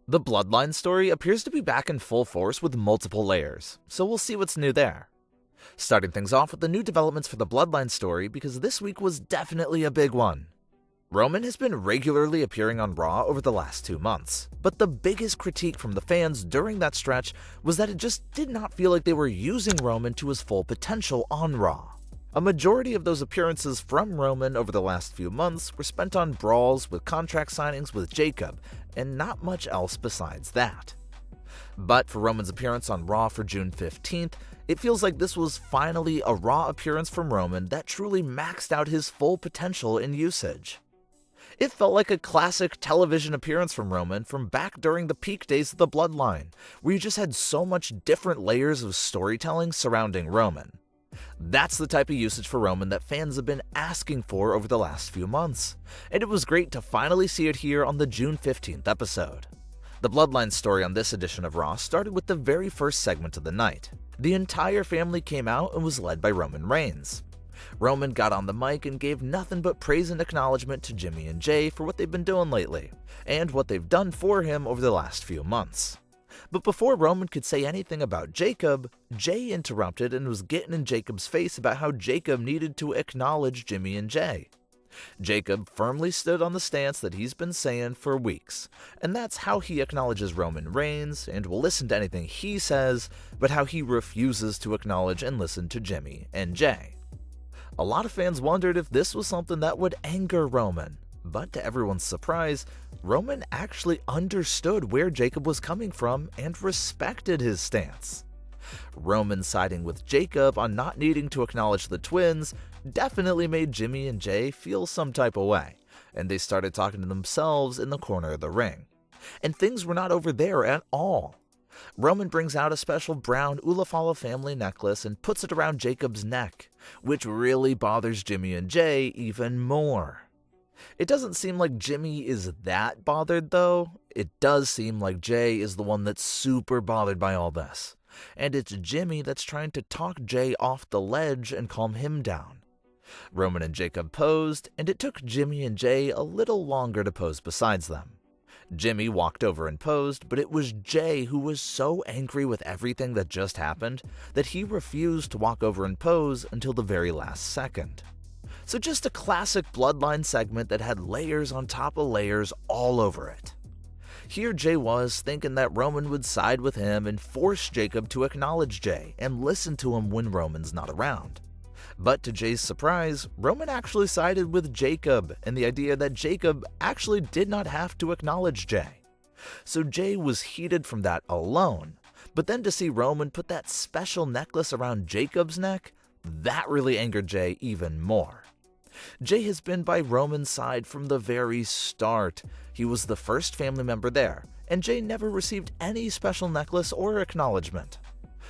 The Bloodline story appears to be back in full force with multiple layers, so we'll see what's new there. Starting things off with the new developments for the Bloodline story because this week was definitely a big one. Roman has been regularly appearing on Raw over the last 2 months, but the biggest critique from the fans during that stretch was that it just did not feel like they were using Roman to his full potential on Raw. A majority of those appearances from Roman over the last few months were spent on brawls with contract signings with Jacob, and not much else besides that. But for Roman's appearance on Raw for June 15th, it feels like this was finally a Raw appearance from Roman that truly maxed out his full potential in usage. It felt like a classic television appearance from Roman from back during the peak days of the Bloodline, where you just had so much different layers of storytelling surrounding Roman. That's the type of usage for Roman that fans have been asking for over the last few months, and it was great to finally see it here on the June 15th episode. The Bloodline story on this edition of Raw started with the very first segment of the night. The entire family came out and was led by Roman Reigns. Roman got on the mic and gave nothing but praise and acknowledgement to Jimmy and Jay for what they've been doing lately, and what they've done for him over the last few months. But before Roman could say anything about Jacob, Jay interrupted and was getting in Jacob's face about how Jacob needed to acknowledge Jimmy and Jay. Jacob firmly stood on the stance that he's been saying for weeks, and that's how he acknowledges Roman Reigns and will listen to anything he says, but how he refuses to acknowledge and listen to Jimmy and Jay. A lot of fans wondered if this was something that would anger Roman, but to everyone's surprise, Roman actually understood where Jacob was coming from and respected his stance. Roman siding with Jacob on not needing to acknowledge the twins definitely made Jimmy and Jay feel some type of way, and they started talking to themselves in the corner of the ring. And things were not over there at all. Roman brings out a special brown Ula Fala family necklace and puts it around Jacob's neck, which really bothers Jimmy and Jay even more. It doesn't seem like Jimmy is that bothered though. It does seem like Jay is the one that's super bothered by all this. And it's Jimmy that's trying to talk Jay off the ledge and calm him down. Roman and Jacob posed, and it took Jimmy and Jay a little longer to pose besides them. Jimmy walked over and posed, but it was Jay who was so angry with everything that just happened that he refused to walk over and pose until the very last second. So just a classic Bloodline segment that had layers on top of layers all over it. Here Jay was thinking that Roman would side with him and force Jacob to acknowledge Jay and listen to him when Roman's not around. But to Jay's surprise, Roman actually sided with Jacob and the idea that Jacob actually did not have to acknowledge Jay. So Jay was heated from that alone, but then to see Roman put that special necklace around Jacob's neck, that really angered Jay even more. Jay has been by Roman's side from the very start. He was the first family member there, and Jay never received any special necklace or acknowledgement.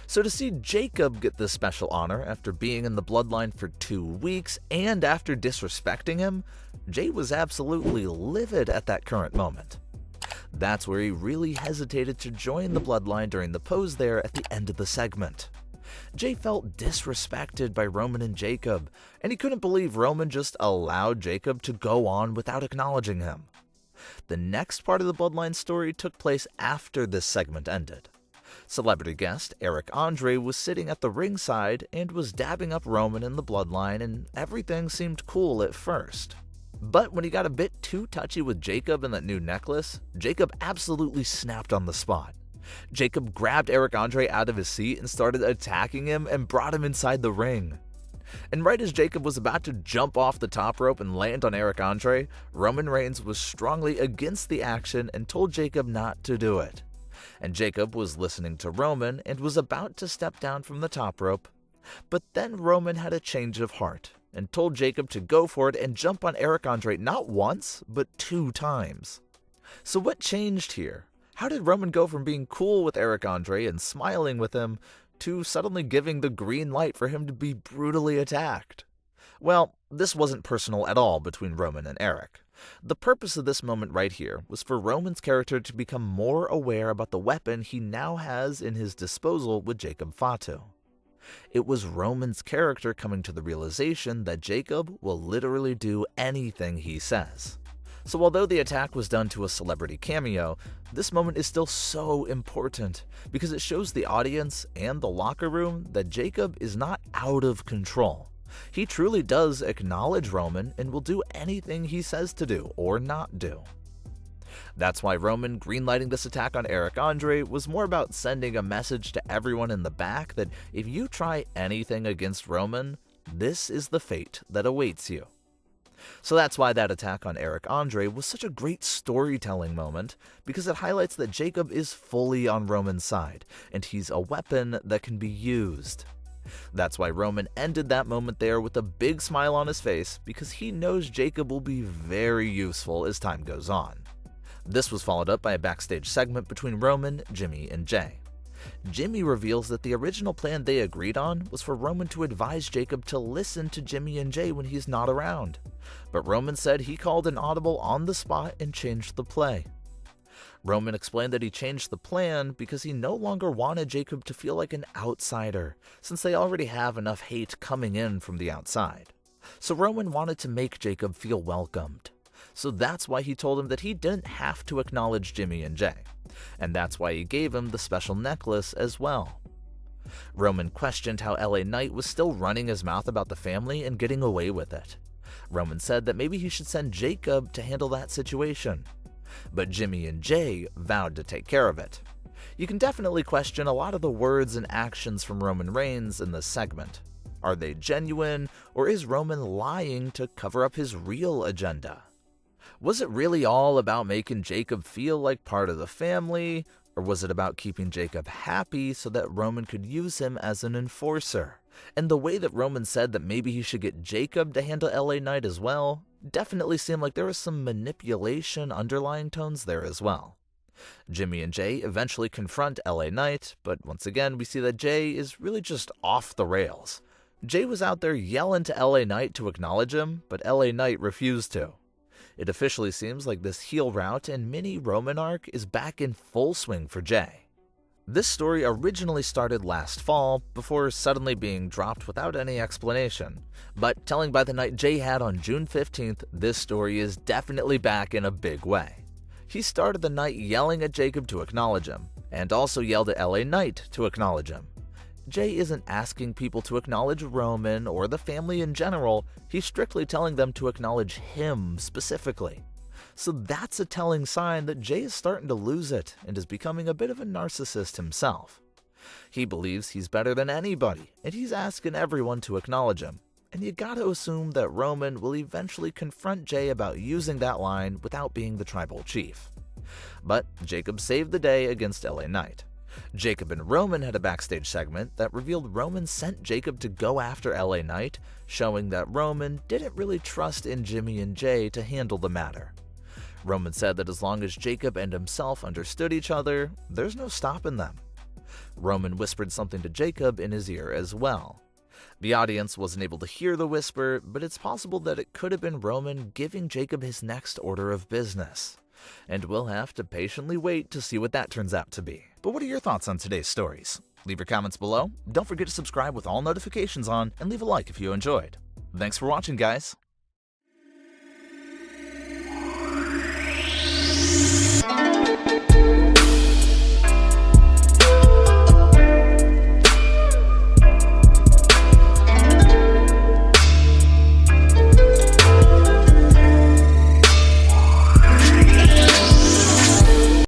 So to see Jacob get this special honor after being in the Bloodline for 2 weeks and after disrespecting him, Jay was absolutely livid at that current moment. That's where he really hesitated to join the Bloodline during the pose there at the end of the segment. Jay felt disrespected by Roman and Jacob, and he couldn't believe Roman just allowed Jacob to go on without acknowledging him. The next part of the Bloodline story took place after this segment ended. Celebrity guest Eric Andre was sitting at the ringside and was dabbing up Roman in the Bloodline, and everything seemed cool at first. But when he got a bit too touchy with Jacob and that new necklace, Jacob absolutely snapped on the spot. Jacob grabbed Eric Andre out of his seat and started attacking him and brought him inside the ring. And right as Jacob was about to jump off the top rope and land on Eric Andre, Roman Reigns was strongly against the action and told Jacob not to do it. And Jacob was listening to Roman and was about to step down from the top rope. But then Roman had a change of heart and told Jacob to go for it and jump on Eric Andre not once, but 2 times. So what changed here? How did Roman go from being cool with Eric Andre and smiling with him to suddenly giving the green light for him to be brutally attacked? Well, this wasn't personal at all between Roman and Eric. The purpose of this moment right here was for Roman's character to become more aware about the weapon he now has in his disposal with Jacob Fatu. It was Roman's character coming to the realization that Jacob will literally do anything he says. So although the attack was done to a celebrity cameo, this moment is still so important because it shows the audience and the locker room that Jacob is not out of control. He truly does acknowledge Roman and will do anything he says to do or not do. That's why Roman greenlighting this attack on Eric Andre was more about sending a message to everyone in the back that if you try anything against Roman, this is the fate that awaits you. So that's why that attack on Eric Andre was such a great storytelling moment, because it highlights that Jacob is fully on Roman's side, and he's a weapon that can be used. That's why Roman ended that moment there with a big smile on his face, because he knows Jacob will be very useful as time goes on. This was followed up by a backstage segment between Roman, Jimmy, and Jay. Jimmy reveals that the original plan they agreed on was for Roman to advise Jacob to listen to Jimmy and Jay when he's not around. But Roman said he called an audible on the spot and changed the play. Roman explained that he changed the plan because he no longer wanted Jacob to feel like an outsider, since they already have enough hate coming in from the outside. So Roman wanted to make Jacob feel welcomed. So that's why he told him that he didn't have to acknowledge Jimmy and Jay. And that's why he gave him the special necklace as well. Roman questioned how LA Knight was still running his mouth about the family and getting away with it. Roman said that maybe he should send Jacob to handle that situation. But Jimmy and Jay vowed to take care of it. You can definitely question a lot of the words and actions from Roman Reigns in this segment. Are they genuine, or is Roman lying to cover up his real agenda? Was it really all about making Jacob feel like part of the family, or was it about keeping Jacob happy so that Roman could use him as an enforcer? And the way that Roman said that maybe he should get Jacob to handle LA Knight as well definitely seemed like there was some manipulation underlying tones there as well. Jimmy and Jay eventually confront LA Knight, but once again we see that Jay is really just off the rails. Jay was out there yelling to LA Knight to acknowledge him, but LA Knight refused to. It officially seems like this heel route and mini Roman arc is back in full swing for Jay. This story originally started last fall before suddenly being dropped without any explanation, but telling by the night Jay had on June 15th, this story is definitely back in a big way. He started the night yelling at Jacob to acknowledge him, and also yelled at LA Knight to acknowledge him. Jay isn't asking people to acknowledge Roman or the family in general, he's strictly telling them to acknowledge him specifically. So that's a telling sign that Jay is starting to lose it and is becoming a bit of a narcissist himself. He believes he's better than anybody, and he's asking everyone to acknowledge him. And you gotta assume that Roman will eventually confront Jay about using that line without being the tribal chief. But Jacob saved the day against LA Knight. Jacob and Roman had a backstage segment that revealed Roman sent Jacob to go after LA Knight, showing that Roman didn't really trust in Jimmy and Jay to handle the matter. Roman said that as long as Jacob and himself understood each other, there's no stopping them. Roman whispered something to Jacob in his ear as well. The audience wasn't able to hear the whisper, but it's possible that it could have been Roman giving Jacob his next order of business. And we'll have to patiently wait to see what that turns out to be. But what are your thoughts on today's stories? Leave your comments below, don't forget to subscribe with all notifications on, and leave a like if you enjoyed. Thanks for watching, guys!